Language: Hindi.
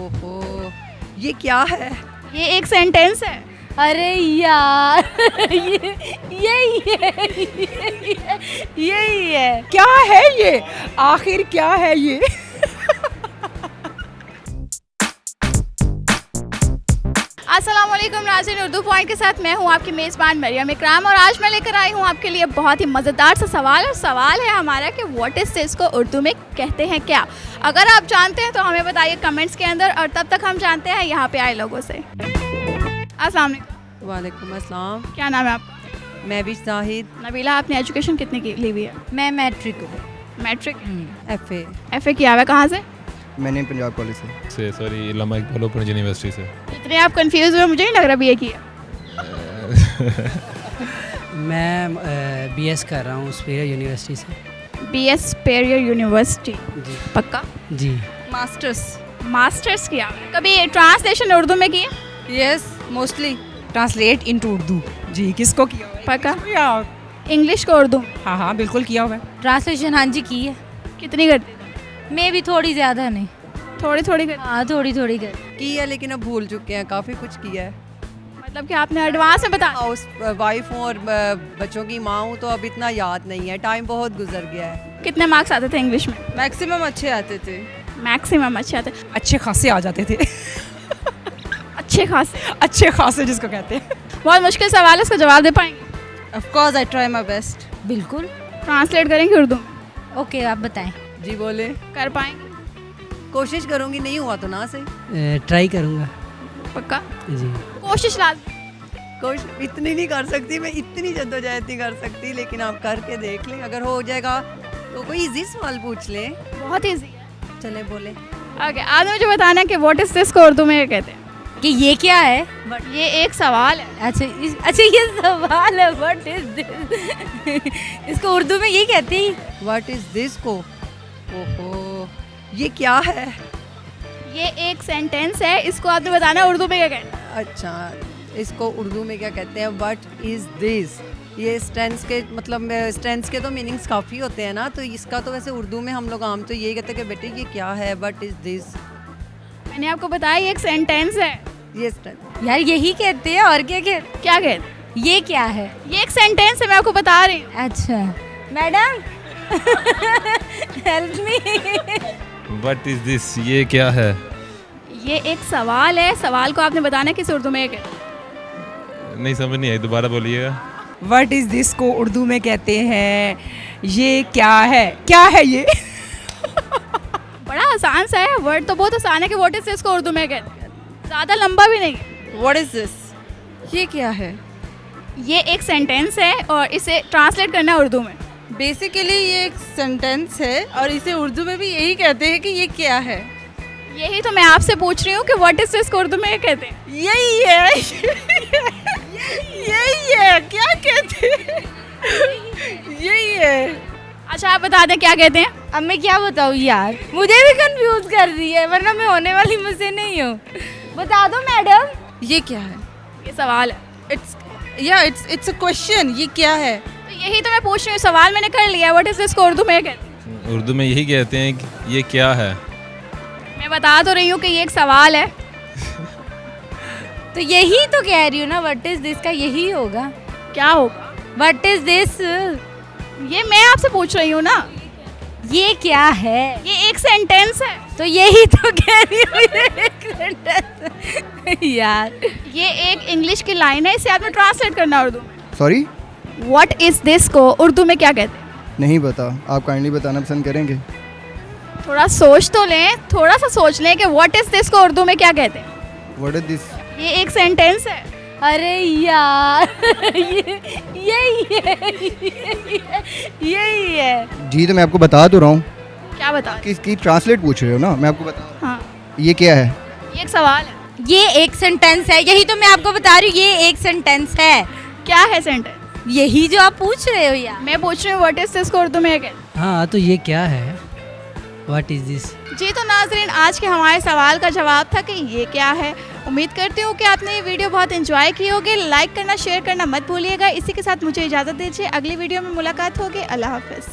ओहो, ये क्या है? ये एक सेंटेंस है। अरे यार यही है। क्या है ये? आखिर क्या है ये? अस्सलाम वालेकुम नाज़रीन, उर्दू पॉइंट के साथ मैं हूं आपकी मेज़बान मरियम इकराम और आज मैं लेकर आई हूं आपके लिए बहुत ही मज़ेदार सा सवाल। और सवाल है हमारा कि व्हाट इज़ दिस को उर्दू में कहते हैं क्या। अगर आप जानते हैं तो हमें बताइए कमेंट्स के अंदर और तब तक हम जानते हैं यहाँ पे आए लोगों से। अस्सलाम वालेकुम। वालेकुम अस्सलाम। क्या नाम है आपका? मैं भी जाहिद। नबीला, आपने एजुकेशन कितनी की ली हुई है? मैं मैट्रिक हूँ। मैट्रिक। FA। FA किया हुआ है, कहाँ से? मैंने पंजाब कॉलेज से सॉरी इलामा इकबाल ओपन यूनिवर्सिटी से। इतने आप कंफ्यूज हुए, मुझे नहीं लग रहा BA किया। मैं BS कर रहा हूँ सुपीरियर यूनिवर्सिटी से। BS Superior University. जी पक्का? जी। मास्टर्स किया हुआ है। कभी ट्रांसलेशन उर्दू में किया? Yes, mostly translate into Urdu. जी, किसको किया हुआ है? पक्का? इंग्लिश को उर्दू? हाँ बिल्कुल किया हुआ है। ट्रांसलेशन हाँ जी की है। कितनी करते थे? मैं भी थोड़ी ज़्यादा नहीं, थोड़ी करते। हाँ थोड़ी कर। की है लेकिन अब भूल चुके हैं, काफ़ी कुछ किया है। मतलब कि आपने एडवांस में बता। हाउस वाइफ हूँ और बच्चों की माँ हूँ, तो अब इतना याद नहीं है, टाइम बहुत गुजर गया है। कितने मार्क्स आते थे इंग्लिश में? मैक्सिमम अच्छे आते थे। मैक्सिमम अच्छे आते? अच्छे खासे आ जाते थे। अच्छे खासे जिसको कहते हैं। बहुत मुश्किल सवाल है, इसका जवाब दे पाएंगे? Of course I try my best. बिल्कुल। ट्रांसलेट करेंगे उर्दू में? ओके, आप बताएं। जी बोले। कर पाएंगे? कोशिश करूँगी, नहीं हुआ तो ना सही। ट्राई करूँगा। पक्का? जी। कोशिश लाजमी। कोशिश इतनी नहीं कर सकती मैं, इतनी जद्दोजहद नहीं कर सकती, लेकिन आप करके देख लें, अगर हो जाएगा तो कोई इजी सवाल पूछ लें। बहुत ईजी है। चले बोले। ओके, आज मुझे बताना है कि व्हाट इज दिस को उर्दू में कहते हैं। कि ये क्या है? ये एक सवाल है। अच्छा ये सवाल है। What is this? इसको उर्दू में यही कहते हैं। व्हाट इज दिस को? ओहो, ये क्या है? ये एक सेंटेंस है, इसको आपने बताना उर्दू में क्या कहते हैं। अच्छा, इसको उर्दू में क्या कहते हैं? What is this? ये स्टेंस के मतलब स्टेंस के तो मीनिंग्स काफ़ी होते हैं ना, तो इसका तो वैसे उर्दू में हम लोग आम तो यही कहते हैं कि बेटे ये क्या है, व्हाट इज दिस। मैंने आपको बताया ये एक सेंटेंस है। ये स्टेंस यार यही कहते हैं, और क्या क्या कहते हैं? ये क्या है? ये एक सेंटेंस है, मैं आपको बता रही हूँ। अच्छा madam help me. What is this? ये क्या है? ये एक सवाल है, सवाल को आपने बताना है किस उर्दू में कहते हैं। नहीं समझ नहीं आई, दोबारा बोलिएगा। व्हाट इज दिस को उर्दू में कहते हैं ये क्या है? क्या है ये? बड़ा आसान सा है, वर्ड तो बहुत आसान है कि व्हाट इज दिस को उर्दू में कहते हैं, ज़्यादा लंबा भी नहीं। What is this? ये क्या है? ये एक सेंटेंस है और इसे ट्रांसलेट करना है उर्दू में। बेसिकली ये एक सेंटेंस है और इसे उर्दू में भी यही कहते हैं कि ये क्या है। यही तो मैं आपसे पूछ रही हूँ कि व्हाट इज दिस को उर्दू में कहते हैं। यही है। यही है, क्या कहते हैं? यही है। अच्छा आप बता दें क्या कहते हैं। अब मैं क्या बताऊँ यार, मुझे भी कंफ्यूज कर दी है, वरना मैं होने वाली मुझसे नहीं हूँ। बता दो मैडम। ये क्या है? ये सवाल है। It's a question. ये क्या है? तो यही तो मैं पूछ रही हूँ, सवाल मैंने कर लिया। व्हाट इज दिस को उर्दू में कहते हैं। उर्दू में यही कहते हैं कि ये क्या है। मैं बता तो रही हूँ कि ये एक सवाल है। तो यही तो कह रही हूँ ना, व्हाट इज दिस का यही होगा। क्या होगा? What is this? ये मैं आपसे पूछ रही हूँ ना। ये क्या है? ये एक सेंटेंस है। तो यही तो कह रही हूँ, ये एक sentence। यार ये एक इंग्लिश की लाइन है, इसे आपने ट्रांसलेट करना है उर्दू में। सॉरी, व्हाट इज दिस को उर्दू में क्या कहते हैं? नहीं पता, आप काइंडली बताना पसंद करेंगे? थोड़ा सोच तो लें, थोड़ा सा सोच लें कि व्हाट इज दिस को उर्दू में क्या कहते हैं। What is this? ये एक सेंटेंस है। अरे यार यही है। जी तो मैं आपको बता तो रहा हूँ। क्या बता रहे? किसकी ट्रांसलेट पूछ रहे हो ना, मैं आपको बता। हाँ, ये क्या है? ये एक सवाल है। ये एक सेंटेंस है, यही तो मैं आपको बता रही हूँ, ये एक सेंटेंस है। क्या है सेंटेंस? यही जो आप पूछ रहे हो यार। मैं पूछ रही हूँ व्हाट इज दिस को उर्दू में क्या कहते हैं। हाँ तो ये क्या है? What is this? जी तो नाजरीन, आज के हमारे सवाल का जवाब था कि ये क्या है। उम्मीद करती हूँ कि आपने ये वीडियो बहुत एंजॉय की होगी। लाइक करना, शेयर करना मत भूलिएगा। इसी के साथ मुझे इजाज़त दीजिए, अगली वीडियो में मुलाकात होगी। अल्लाह हाफिज़।